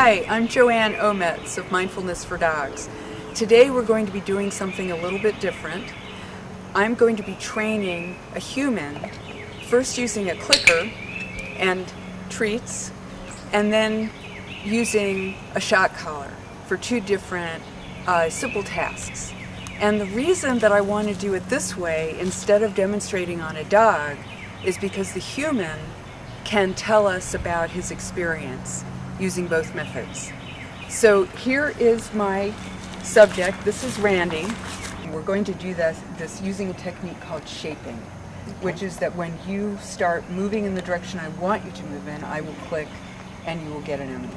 Hi, I'm Joanne Ometz of Mindfulness for Dogs. Today we're going to be doing something a little bit different. I'm going to be training a human, first using a clicker and treats, and then using a shock collar for two different simple tasks. And the reason that I want to do it this way instead of demonstrating on a dog is because the human can tell us about his experience using both methods. So here is my subject. This is Randy. We're going to do this using a technique called shaping, which is that when you start moving in the direction I want you to move in, I will click and you will get an M&M.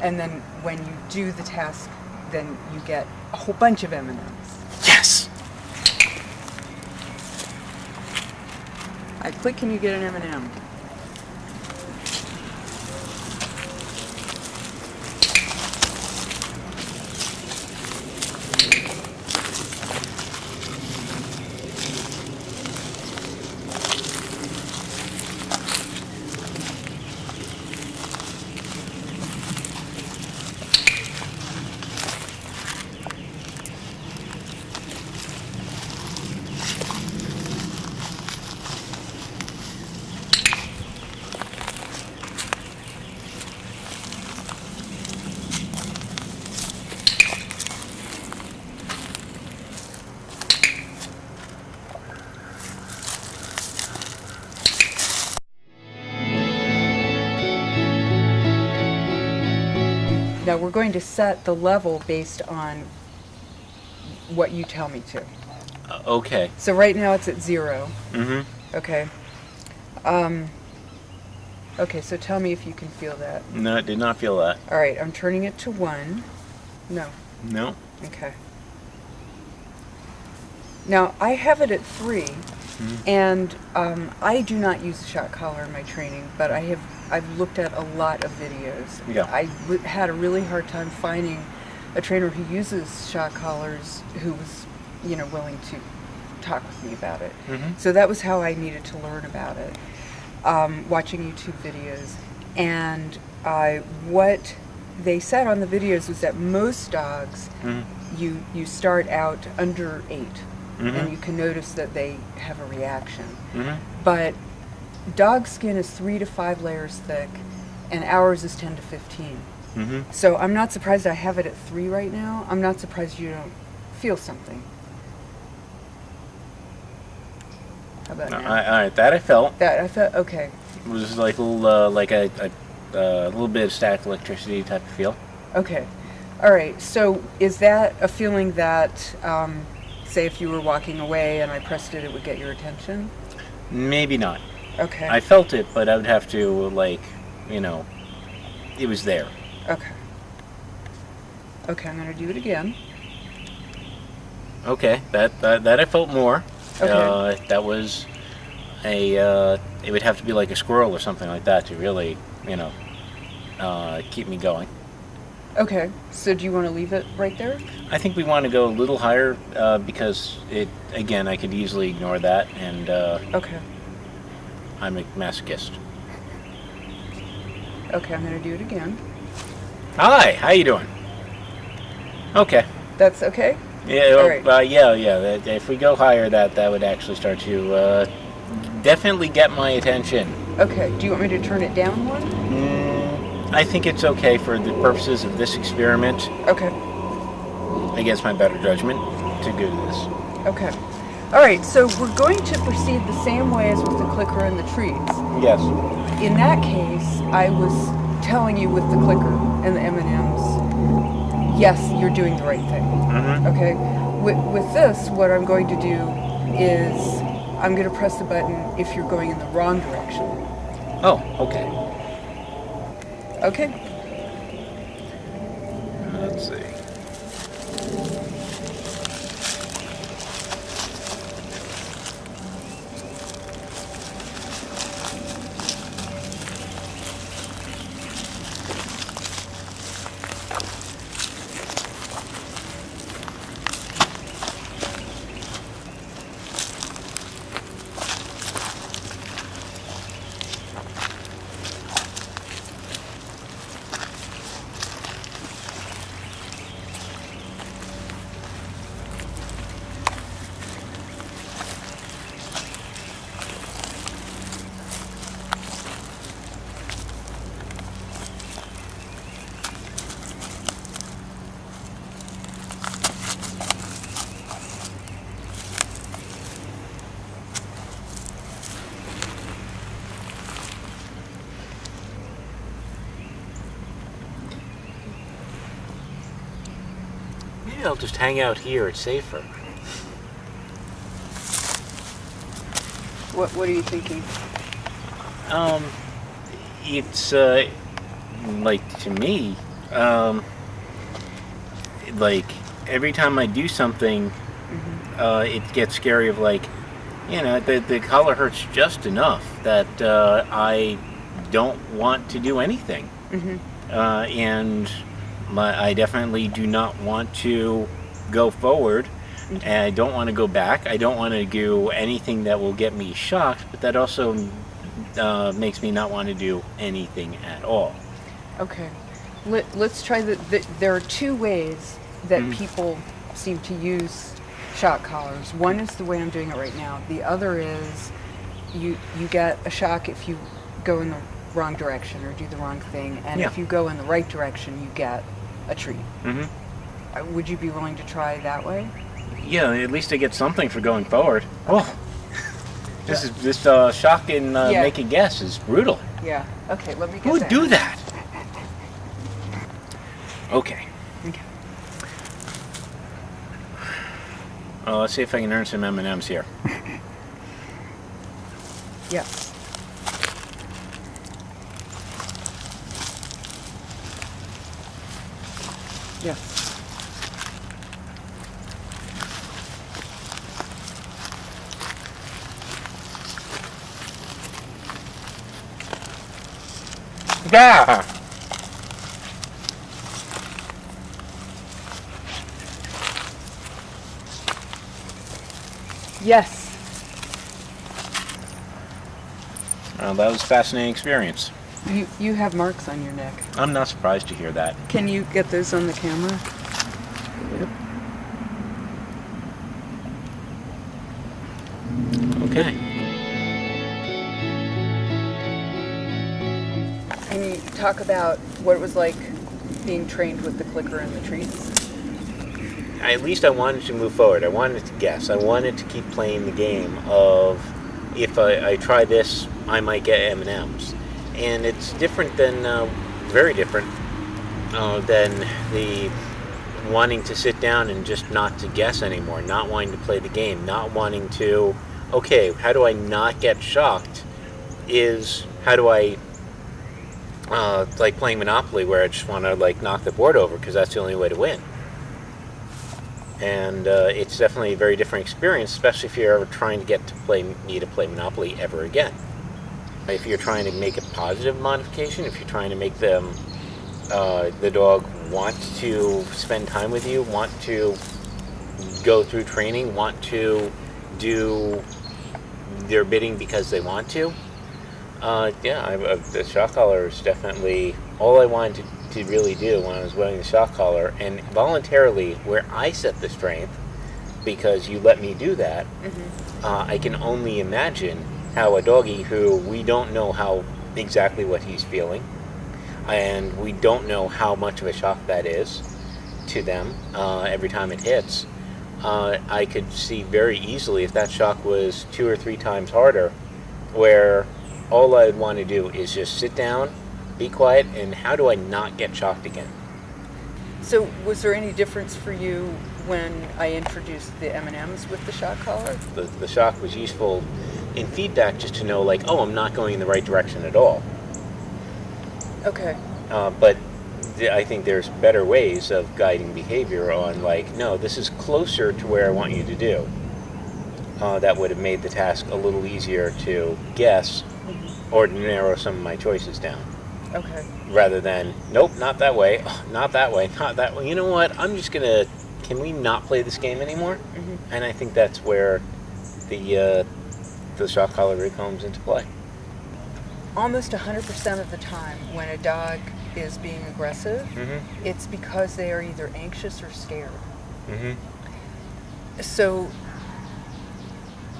And then when you do the task, then you get a whole bunch of M&Ms. Yes! I click and you get an M&M. Now we're going to set the level based on what you tell me to. Okay. So right now it's at 0. Mm-hmm. Okay. Okay, so tell me if you can feel that. No, I did not feel that. All right, I'm turning it to 1. No. No. Okay. Now I have it at 3, and I do not use a shock collar in my training, but I've looked at a lot of videos. Yeah. I had a really hard time finding a trainer who uses shock collars who was, willing to talk with me about it. So that was how I needed to learn about it, watching YouTube videos. And what they said on the videos was that most dogs, you start out under 8, and you can notice that they have a reaction. But dog skin is 3 to 5 layers thick, and ours is 10 to 15. So I'm not surprised I have it at 3 right now. I'm not surprised you don't feel something. How about now? All right, that I felt. That I felt okay. It was like a little, a little bit of static electricity type of feel. Okay, all right. So is that a feeling that, say, if you were walking away and I pressed it, it would get your attention? Maybe not. Okay. I felt it, but I would have to, it was there. Okay. Okay, I'm going to do it again. Okay, that I felt more. Okay. That was it would have to be like a squirrel or something like that to really, keep me going. Okay, so do you want to leave it right there? I think we want to go a little higher because I could easily ignore that, and Okay. I'm a masochist. Okay, I'm going to do it again. Hi, how you doing? Okay. That's okay? Yeah, All right. yeah. If we go higher, that would actually start to definitely get my attention. Okay, do you want me to turn it down 1? I think it's okay for the purposes of this experiment, Okay. against my better judgment, to do this. Okay. All right, so we're going to proceed the same way as with the clicker and the treats. Yes. In that case, I was telling you with the clicker and the M&Ms, yes, you're doing the right thing. Okay? With this, what I'm going to do is I'm going to press the button if you're going in the wrong direction. Oh, okay. Okay? Let's see. maybe I'll just hang out here. It's safer. What are you thinking? It's like, to me, like every time I do something, it gets scary of like, the collar hurts just enough that I don't want to do anything. And I definitely do not want to go forward. And I don't want to go back. I don't want to do anything that will get me shocked, but that also makes me not want to do anything at all. Okay. Let's try there are two ways that people seem to use shock collars. One is the way I'm doing it right now. The other is you get a shock if you go in the wrong direction or do the wrong thing, and if you go in the right direction, you get a treat. Would you be willing to try that way? Yeah, at least I get something for going forward. Oh, this shock and make a guess is brutal. Yeah. Okay. Let me get Who would that. do that? Okay. Okay. Let's see if I can earn some M&Ms here. Yes. Yes. Yeah. Yes. Well, that was a fascinating experience. You have marks on your neck. I'm not surprised to hear that. Can you get those on the camera? Okay. Can you talk about what it was like being trained with the clicker and the treats? At least I wanted to move forward. I wanted to guess. I wanted to keep playing the game of, if I try this, I might get M&Ms. And it's different than, very different than the wanting to sit down and just not to guess anymore, not wanting to play the game, not wanting to, okay, how do I not get shocked? How do I, like playing Monopoly, where I just want to like knock the board over because that's the only way to win. And it's definitely a very different experience, especially if you're ever trying to get to play Monopoly ever again. If you're trying to make a positive modification, if you're trying to make them, the dog want to spend time with you, want to go through training, want to do their bidding because they want to, the shock collar is definitely all I wanted to really do when I was wearing the shock collar, and voluntarily, where I set the strength, because you let me do that, I can only imagine how a doggy who we don't know exactly what he's feeling, and we don't know how much of a shock that is to them every time it hits. I could see very easily if that shock was 2 or 3 times harder, where all I'd want to do is just sit down, be quiet, and how do I not get shocked again? So was there any difference for you when I introduced the M&Ms with the shock collar? The shock was useful in feedback, just to know, like, oh, I'm not going in the right direction at all. Okay. But I think there's better ways of guiding behavior on, like, no, this is closer to where I want you to do. That would have made the task a little easier to guess or to narrow some of my choices down. Okay. Rather than, nope, not that way, not that way, not that way. You know what? I'm just gonna. Can we not play this game anymore? And I think that's where the shock collar really comes into play. Almost 100% of the time, when a dog is being aggressive, it's because they are either anxious or scared. So,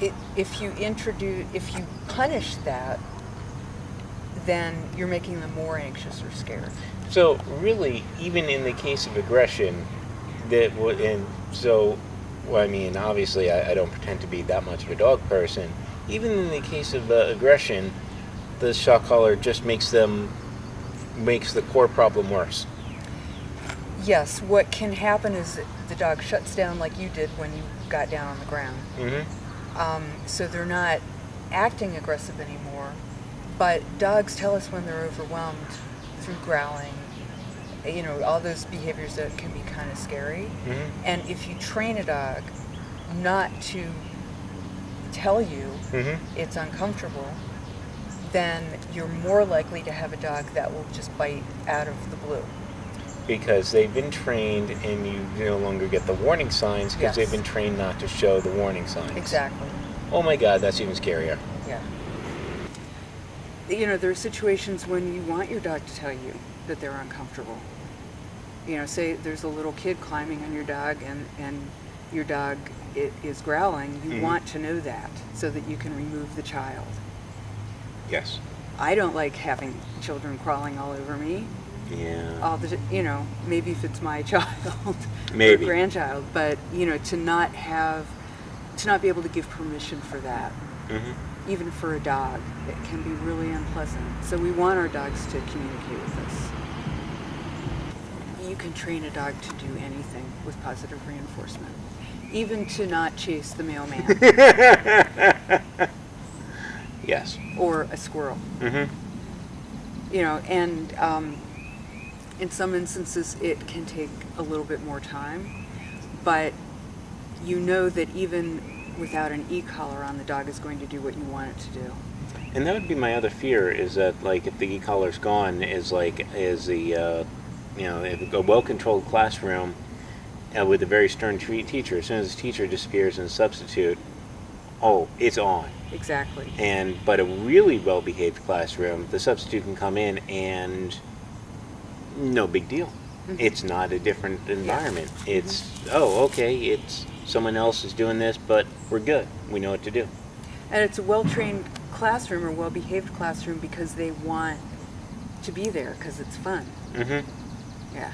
if you punish that, then you're making them more anxious or scared. So really, even in the case of aggression, obviously I don't pretend to be that much of a dog person. Even in the case of aggression, the shock collar just makes the core problem worse. Yes, what can happen is the dog shuts down like you did when you got down on the ground. So they're not acting aggressive anymore. But dogs tell us when they're overwhelmed through growling, all those behaviors that can be kind of scary. And if you train a dog not to tell you it's uncomfortable, then you're more likely to have a dog that will just bite out of the blue. Because they've been trained, and you no longer get the warning signs because they've been trained not to show the warning signs. Exactly. Oh my God, that's even scarier. Yeah. There are situations when you want your dog to tell you that they're uncomfortable. Say there's a little kid climbing on your dog and your dog is growling. You want to know that so that you can remove the child. Yes. I don't like having children crawling all over me. Yeah. Maybe if it's my child Maybe. or grandchild, but to not be able to give permission for that. Even for a dog, it can be really unpleasant. So we want our dogs to communicate with us. You can train a dog to do anything with positive reinforcement, even to not chase the mailman. Yes. Or a squirrel. And in some instances it can take a little bit more time, but that even without an e-collar on, the dog is going to do what you want it to do. And that would be my other fear, is that if the e-collar's gone, if a well-controlled classroom with a very stern teacher, as soon as the teacher disappears and the substitute, it's on. Exactly. But a really well-behaved classroom, the substitute can come in and no big deal. It's not a different environment. It's it's someone else is doing this, but we're good. We know what to do. And it's a well-trained classroom or well-behaved classroom because they want to be there because it's fun. Yeah.